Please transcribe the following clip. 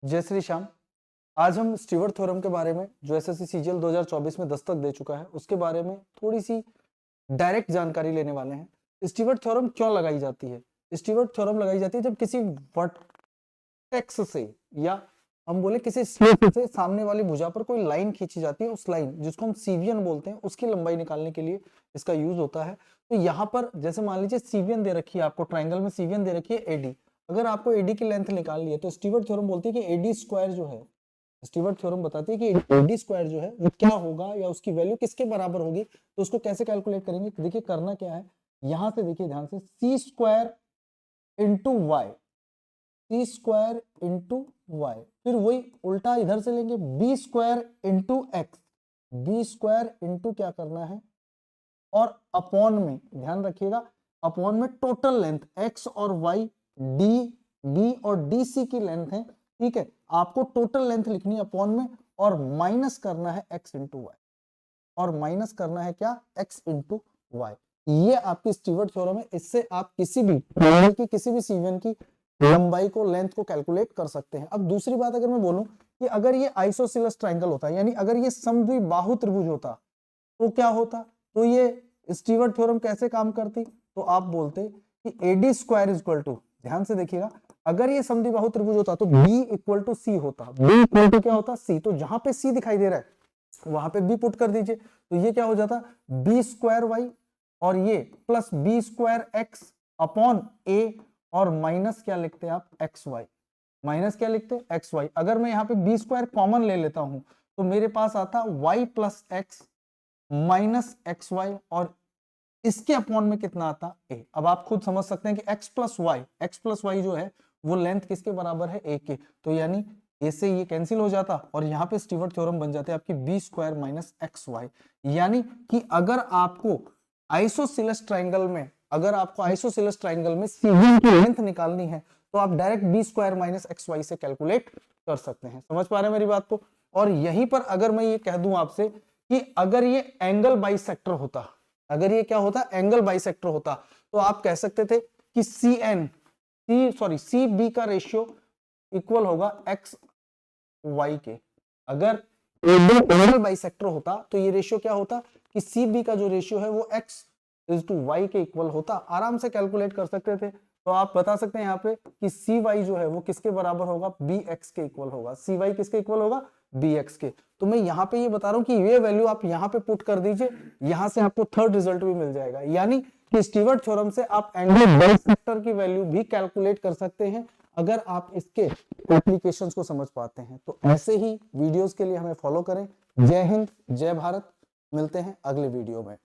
जय श्री श्याम। आज हम स्टीवर्ट थ्योरम के बारे में, जो एसएससी सीजीएल 2024 में दस्तक दे चुका है, उसके बारे में थोड़ी सी डायरेक्ट जानकारी लेने वाले हैं। स्टीवर्ट थ्योरम क्यों लगाई जाती है? स्टीवर्ट थ्योरम लगाई जाती है जब किसी वर्टेक्स से या हम बोले किसी स्लिट से सामने वाली भुजा पर कोई लाइन खींची जाती है, उस लाइन जिसको हम सीवियन बोलते हैं, उसकी लंबाई निकालने के लिए इसका यूज होता है। तो यहाँ पर जैसे मान लीजिए सीवियन दे रखी है, आपको ट्राइंगल में सीवियन दे रखी है एडी। अगर आपको एडी की लेंथ निकालनी है तो स्टीवर्ट थ्योरम बोलती है कि एडी स्क्वायर जो है, स्टीवर्ट थ्योरम बताती है कि एडी स्क्वायर जो है वो क्या होगा या उसकी वैल्यू किसके बराबर होगी। तो उसको कैसे कैलकुलेट करेंगे? देखिए करना क्या है, यहां से देखिए ध्यान से, C square into Y, C square into Y, फिर वही उल्टा इधर से लेंगे B square into X, B square into क्या करना है और अपॉन में, ध्यान रखिएगा अपॉन में टोटल लेंथ एक्स और वाई, डी बी और डी सी की लेंथ है, ठीक है। आपको टोटल लेंथ लिखनी है अपॉन में और माइनस करना है एक्स इंटू वाई, और माइनस करना है क्या? X into Y. ये आपकी स्टीवर्ट थ्योरम है। इससे आप किसी भी ट्रायंगल की किसी भी सीवियन की लंबाई को, लेंथ को कैलकुलेट कर सकते हैं। अब दूसरी बात अगर मैं बोलूं कि अगर ये आइसोसेलेस ट्रायंगल होता, यानी अगर ये समद्विबाहु त्रिभुज होता तो क्या होता? तो ये स्टीवर्ट थ्योरम कैसे काम करती? तो आप बोलते कि A D square is equal to, ध्यान से देखिएगा, अगर ये समद्विबाहु त्रिभुज होता तो बी इक्वल टू सी होता। बी इक्वल टू क्या होता? सी। तो जहां पे सी दिखाई दे रहा है वहां पे बी पुट कर दीजिए, तो ये क्या हो जाता? बी स्क्वायर वाई और ये plus B square X upon A और माइनस क्या लिखते हैं आप? X Y. माइनस क्या लिखते हैं? X Y. अगर मैं यहाँ पे बी स्क्वायर कॉमन ले लेता हूं तो मेरे पास आता Y plus X minus X Y, और इसके अपॉन में कितना आता? ए। अब आप खुद समझ सकते हैं कि x प्लस वाई जो है वो लेंथ किसके बराबर है? ए के। तो यानी ए से ये कैंसिल हो जाता और यहाँ पे स्टीवर्ट थ्योरम बन जाते आपकी B square minus X Y. यानी कि अगर आपको आइसोसेलेस ट्रायंगल में, सीवियन की लेंथ निकालनी है तो आप direct B square minus X Y से कैलकुलेट कर सकते हैं। समझ पा रहे हैं मेरी बात को? और यहीं पर अगर मैं ये कह दूं आपसे कि अगर ये एंगल बाइसेक्टर होता, अगर ये क्या होता? एंगल बाइसेक्टर होता, तो आप कह सकते थे कि सी बी का रेशियो इक्वल होगा एक्स वाई के। अगर एंगल बाइसेक्टर होता तो ये रेशियो क्या होता कि सी बी का जो रेशियो है वो एक्स इज टू वाई के इक्वल होता। आराम से कैलकुलेट कर सकते थे। तो आप बता सकते हैं यहाँ पे कि सी वाई जो है वो किसके बराबर होगा? बी एक्स के इक्वल होगा। सी वाई किसके इक्वल होगा? बी एक्स के। तो मैं यहाँ पे ये बता रहा हूँ कि ये वैल्यू आप यहाँ पे पुट कर दीजिए, यहाँ से आपको थर्ड रिजल्ट भी मिल जाएगा। यानी कि स्टीवर्ट थ्योरम से आप एंगल बाइसेक्टर की वैल्यू भी कैलकुलेट कर सकते हैं अगर आप इसके एप्लीकेशंस को समझ पाते हैं। तो ऐसे ही वीडियोस के लिए हमें फॉलो करें। जय हिंद, जय भारत। मिलते हैं अगले वीडियो में।